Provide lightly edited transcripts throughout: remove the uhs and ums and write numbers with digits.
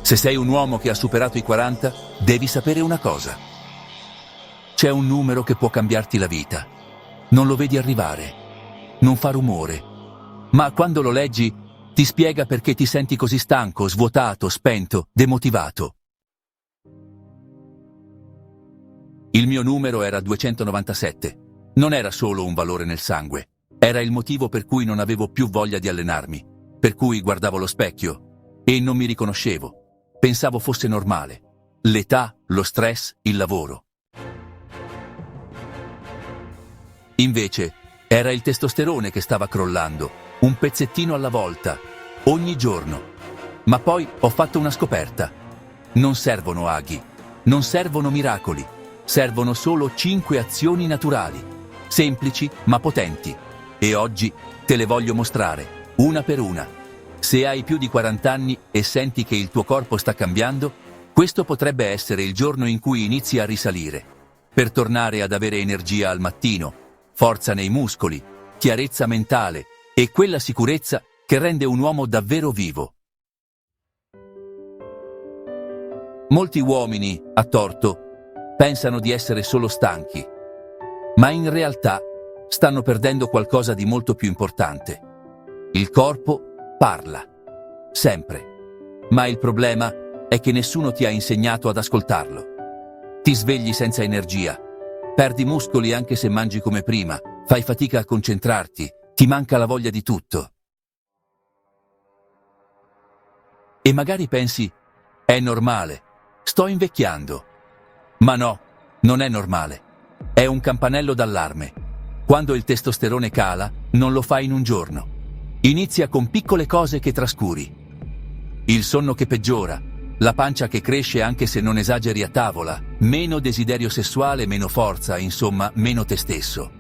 Se sei un uomo che ha superato i 40, devi sapere una cosa. C'è un numero che può cambiarti la vita. Non lo vedi arrivare. Non fa rumore. Ma quando lo leggi, ti spiega perché ti senti così stanco, svuotato, spento, demotivato. Il mio numero era 297. Non era solo un valore nel sangue. Era il motivo per cui non avevo più voglia di allenarmi. Per cui guardavo allo specchio e non mi riconoscevo. Pensavo fosse normale. L'età, lo stress, il lavoro. Invece, era il testosterone che stava crollando, un pezzettino alla volta, ogni giorno. Ma poi ho fatto una scoperta. Non servono aghi, non servono miracoli, servono solo 5 azioni naturali, semplici ma potenti. E oggi te le voglio mostrare, una per una. Se hai più di 40 anni e senti che il tuo corpo sta cambiando, questo potrebbe essere il giorno in cui inizi a risalire, per tornare ad avere energia al mattino, forza nei muscoli, chiarezza mentale e quella sicurezza che rende un uomo davvero vivo. Molti uomini, a torto, pensano di essere solo stanchi, ma in realtà stanno perdendo qualcosa di molto più importante. Il corpo parla, sempre, ma il problema è che nessuno ti ha insegnato ad ascoltarlo. Ti svegli senza energia, perdi muscoli anche se mangi come prima, fai fatica a concentrarti, ti manca la voglia di tutto. E magari pensi, è normale, sto invecchiando. Ma no, non è normale. È un campanello d'allarme. Quando il testosterone cala, non lo fai in un giorno. Inizia con piccole cose che trascuri. Il sonno che peggiora, la pancia che cresce anche se non esageri a tavola, meno desiderio sessuale, meno forza, insomma, meno te stesso.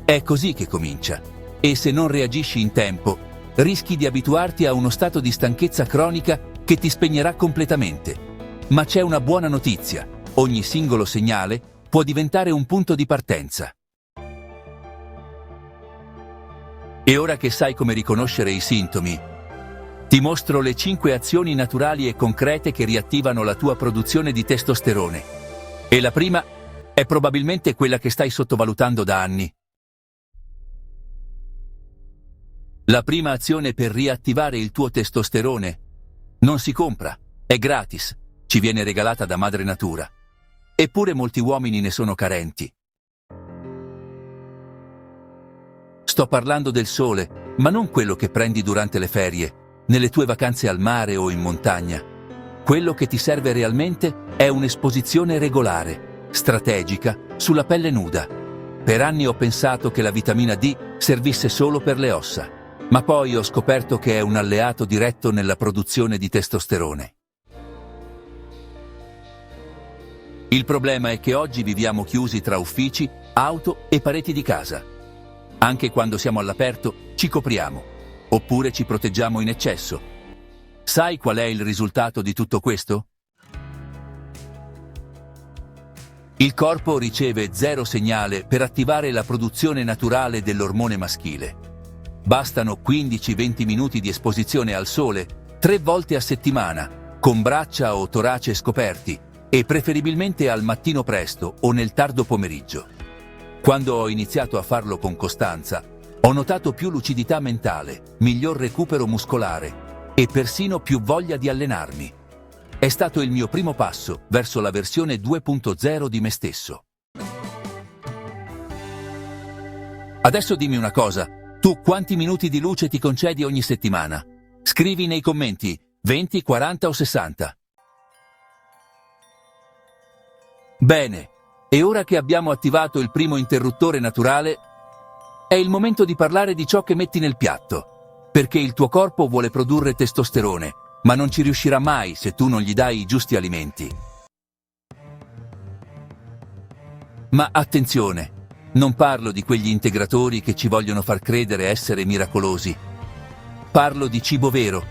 È così che comincia. E se non reagisci in tempo, rischi di abituarti a uno stato di stanchezza cronica che ti spegnerà completamente. Ma c'è una buona notizia. Ogni singolo segnale può diventare un punto di partenza. E ora che sai come riconoscere i sintomi, ti mostro le 5 azioni naturali e concrete che riattivano la tua produzione di testosterone. E la prima è probabilmente quella che stai sottovalutando da anni. La prima azione per riattivare il tuo testosterone non si compra, è gratis, ci viene regalata da madre natura. Eppure molti uomini ne sono carenti. Sto parlando del sole, ma non quello che prendi durante le ferie, nelle tue vacanze al mare o in montagna. Quello che ti serve realmente è un'esposizione regolare, strategica, sulla pelle nuda. Per anni ho pensato che la vitamina D servisse solo per le ossa, ma poi ho scoperto che è un alleato diretto nella produzione di testosterone. Il problema è che oggi viviamo chiusi tra uffici, auto e pareti di casa. Anche quando siamo all'aperto ci copriamo, oppure ci proteggiamo in eccesso. Sai qual è il risultato di tutto questo? Il corpo riceve 0 segnale per attivare la produzione naturale dell'ormone maschile. Bastano 15-20 minuti di esposizione al sole, 3 volte a settimana, con braccia o torace scoperti, e preferibilmente al mattino presto o nel tardo pomeriggio. Quando ho iniziato a farlo con costanza, ho notato più lucidità mentale, miglior recupero muscolare e persino più voglia di allenarmi. È stato il mio primo passo verso la versione 2.0 di me stesso. Adesso dimmi una cosa, tu quanti minuti di luce ti concedi ogni settimana? Scrivi nei commenti 20, 40 o 60. Bene. E ora che abbiamo attivato il primo interruttore naturale, è il momento di parlare di ciò che metti nel piatto, perché il tuo corpo vuole produrre testosterone, ma non ci riuscirà mai se tu non gli dai i giusti alimenti. Ma attenzione, non parlo di quegli integratori che ci vogliono far credere essere miracolosi. Parlo di cibo vero,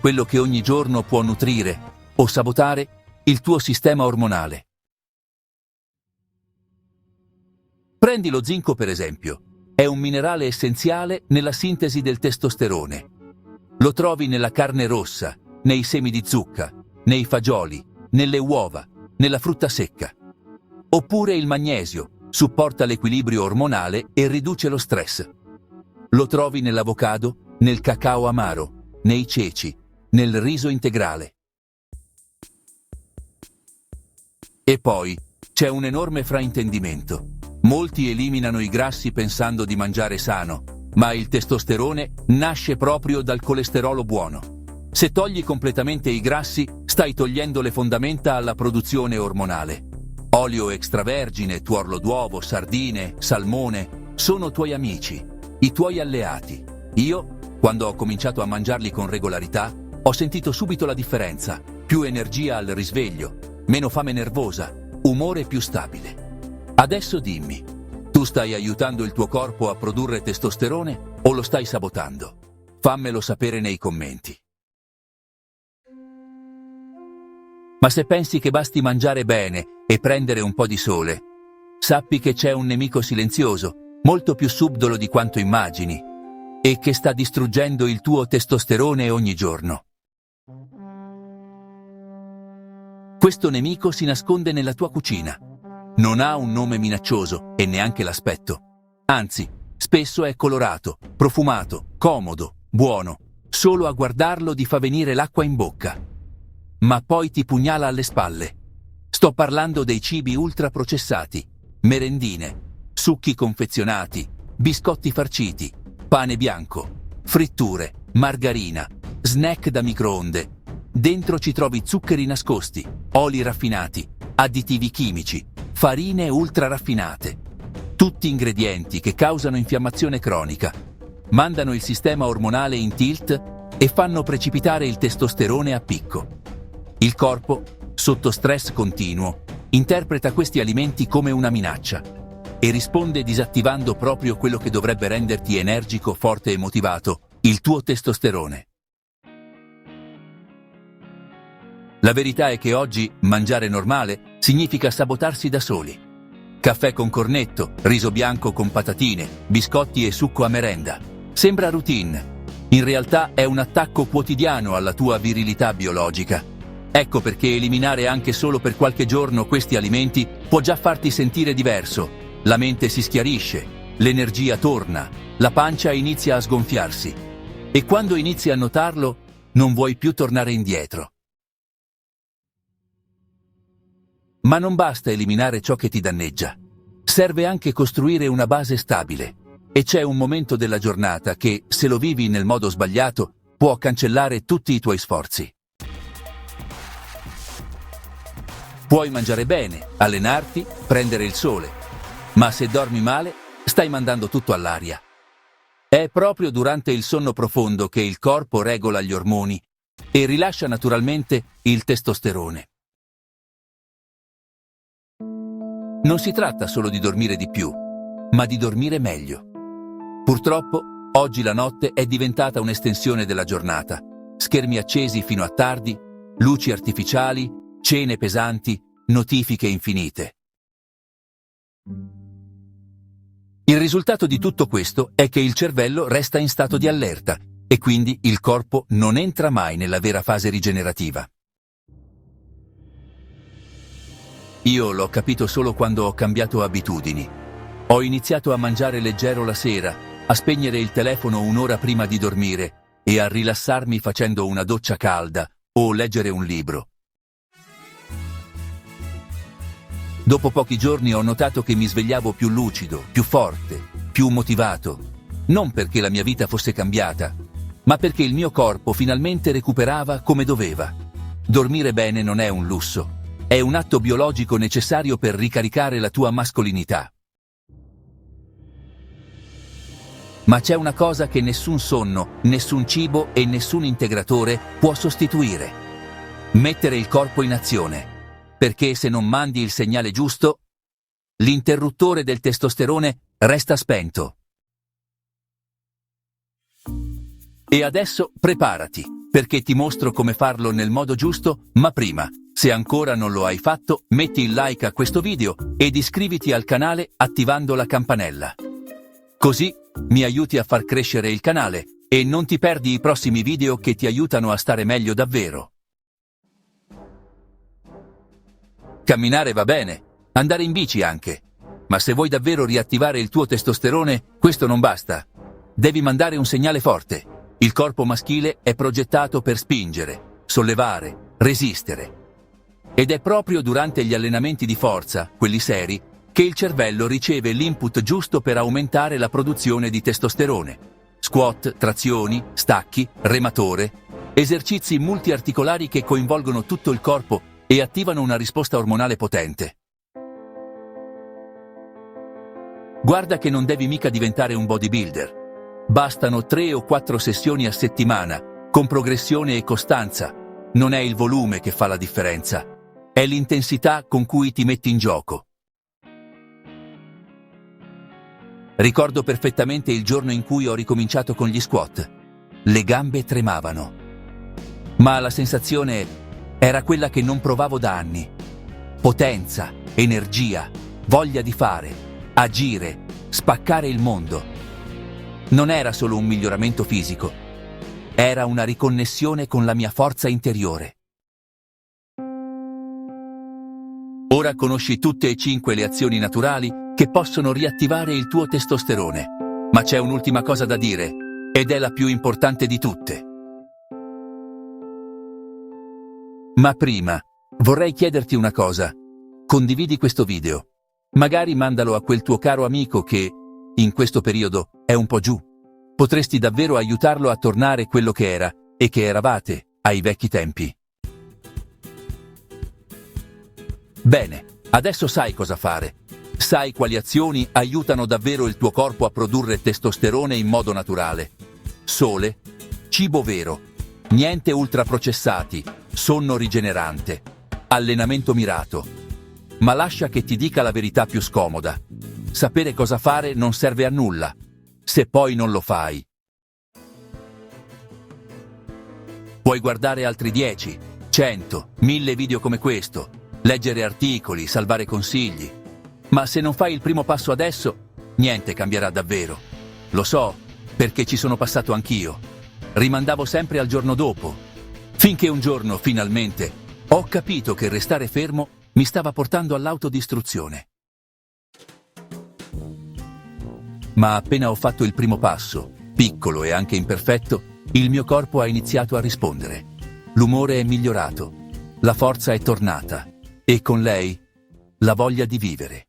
quello che ogni giorno può nutrire o sabotare il tuo sistema ormonale. Prendi lo zinco per esempio, è un minerale essenziale nella sintesi del testosterone. Lo trovi nella carne rossa, nei semi di zucca, nei fagioli, nelle uova, nella frutta secca. Oppure il magnesio, supporta l'equilibrio ormonale e riduce lo stress. Lo trovi nell'avocado, nel cacao amaro, nei ceci, nel riso integrale. E poi c'è un enorme fraintendimento. Molti eliminano i grassi pensando di mangiare sano, ma il testosterone nasce proprio dal colesterolo buono. Se togli completamente i grassi, stai togliendo le fondamenta alla produzione ormonale. Olio extravergine, tuorlo d'uovo, sardine, salmone, sono tuoi amici, i tuoi alleati. Io, quando ho cominciato a mangiarli con regolarità, ho sentito subito la differenza. Più energia al risveglio, meno fame nervosa, umore più stabile. Adesso dimmi, tu stai aiutando il tuo corpo a produrre testosterone o lo stai sabotando? Fammelo sapere nei commenti. Ma se pensi che basti mangiare bene e prendere un po' di sole, sappi che c'è un nemico silenzioso, molto più subdolo di quanto immagini, e che sta distruggendo il tuo testosterone ogni giorno. Questo nemico si nasconde nella tua cucina. Non ha un nome minaccioso e neanche l'aspetto. Anzi, spesso è colorato, profumato, comodo, buono. Solo a guardarlo ti fa venire l'acqua in bocca. Ma poi ti pugnala alle spalle. Sto parlando dei cibi ultraprocessati, merendine, succhi confezionati, biscotti farciti, pane bianco, fritture, margarina, snack da microonde. Dentro ci trovi zuccheri nascosti, oli raffinati, additivi chimici, farine ultra raffinate. Tutti ingredienti che causano infiammazione cronica, mandano il sistema ormonale in tilt e fanno precipitare il testosterone a picco. Il corpo, sotto stress continuo, interpreta questi alimenti come una minaccia e risponde disattivando proprio quello che dovrebbe renderti energico, forte e motivato, il tuo testosterone. La verità è che oggi mangiare normale significa sabotarsi da soli. Caffè con cornetto, riso bianco con patatine, biscotti e succo a merenda. Sembra routine. In realtà è un attacco quotidiano alla tua virilità biologica. Ecco perché eliminare anche solo per qualche giorno questi alimenti può già farti sentire diverso. La mente si schiarisce, l'energia torna, la pancia inizia a sgonfiarsi. E quando inizi a notarlo, non vuoi più tornare indietro. Ma non basta eliminare ciò che ti danneggia. Serve anche costruire una base stabile. E c'è un momento della giornata che, se lo vivi nel modo sbagliato, può cancellare tutti i tuoi sforzi. Puoi mangiare bene, allenarti, prendere il sole, ma se dormi male, stai mandando tutto all'aria. È proprio durante il sonno profondo che il corpo regola gli ormoni e rilascia naturalmente il testosterone. Non si tratta solo di dormire di più, ma di dormire meglio. Purtroppo, oggi la notte è diventata un'estensione della giornata. Schermi accesi fino a tardi, luci artificiali, cene pesanti, notifiche infinite. Il risultato di tutto questo è che il cervello resta in stato di allerta e quindi il corpo non entra mai nella vera fase rigenerativa. Io l'ho capito solo quando ho cambiato abitudini. Ho iniziato a mangiare leggero la sera, a spegnere il telefono un'ora prima di dormire e a rilassarmi facendo una doccia calda o leggere un libro. Dopo pochi giorni ho notato che mi svegliavo più lucido, più forte, più motivato. Non perché la mia vita fosse cambiata, ma perché il mio corpo finalmente recuperava come doveva. Dormire bene non è un lusso, è un atto biologico necessario per ricaricare la tua mascolinità. Ma c'è una cosa che nessun sonno, nessun cibo e nessun integratore può sostituire: mettere il corpo in azione. Perché se non mandi il segnale giusto, l'interruttore del testosterone resta spento. E adesso preparati, perché ti mostro come farlo nel modo giusto, ma prima, se ancora non lo hai fatto, metti il like a questo video ed iscriviti al canale attivando la campanella. Così mi aiuti a far crescere il canale E non ti perdi i prossimi video che ti aiutano a stare meglio davvero. Camminare va bene, andare in bici anche. Ma se vuoi davvero riattivare il tuo testosterone, questo non basta. Devi mandare un segnale forte. Il corpo maschile è progettato per spingere, sollevare, resistere. Ed è proprio durante gli allenamenti di forza, quelli seri, che il cervello riceve l'input giusto per aumentare la produzione di testosterone. Squat, trazioni, stacchi, rematore, esercizi multiarticolari che coinvolgono tutto il corpo e attivano una risposta ormonale potente. Guarda che non devi mica diventare un bodybuilder. Bastano 3 o 4 sessioni a settimana, con progressione e costanza. Non è il volume che fa la differenza, è l'intensità con cui ti metti in gioco. Ricordo perfettamente il giorno in cui ho ricominciato con gli squat. Le gambe tremavano. Ma la sensazione era quella che non provavo da anni. Potenza, energia, voglia di fare, agire, spaccare il mondo. Non era solo un miglioramento fisico, era una riconnessione con la mia forza interiore. Ora conosci tutte e 5 le azioni naturali che possono riattivare il tuo testosterone. Ma c'è un'ultima cosa da dire, ed è la più importante di tutte. Ma prima, vorrei chiederti una cosa. Condividi questo video. Magari mandalo a quel tuo caro amico che, in questo periodo, è un po' giù. Potresti davvero aiutarlo a tornare quello che era e che eravate ai vecchi tempi. Bene, adesso sai cosa fare. Sai quali azioni aiutano davvero il tuo corpo a produrre testosterone in modo naturale. Sole, cibo vero, niente ultraprocessati, sonno rigenerante, allenamento mirato. Ma lascia che ti dica la verità più scomoda. Sapere cosa fare non serve a nulla, se poi non lo fai. Puoi guardare altri 10, 100, 1000 video come questo, leggere articoli, salvare consigli. Ma se non fai il primo passo adesso, niente cambierà davvero. Lo so, perché ci sono passato anch'io. Rimandavo sempre al giorno dopo, finché un giorno, finalmente, ho capito che restare fermo mi stava portando all'autodistruzione. Ma appena ho fatto il primo passo, piccolo e anche imperfetto, il mio corpo ha iniziato a rispondere. L'umore è migliorato, la forza è tornata e con lei la voglia di vivere.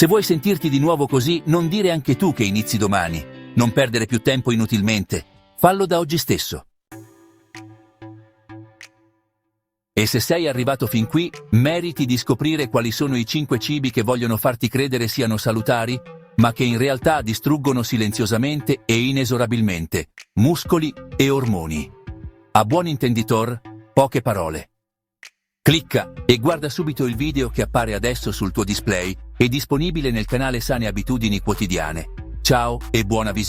Se vuoi sentirti di nuovo così, non dire anche tu che inizi domani. Non perdere più tempo inutilmente. Fallo da oggi stesso. E se sei arrivato fin qui, meriti di scoprire quali sono i 5 cibi che vogliono farti credere siano salutari, ma che in realtà distruggono silenziosamente e inesorabilmente muscoli e ormoni. A buon intenditor, poche parole. Clicca e guarda subito il video che appare adesso sul tuo display e disponibile nel canale Sane Abitudini Quotidiane. Ciao e buona visione.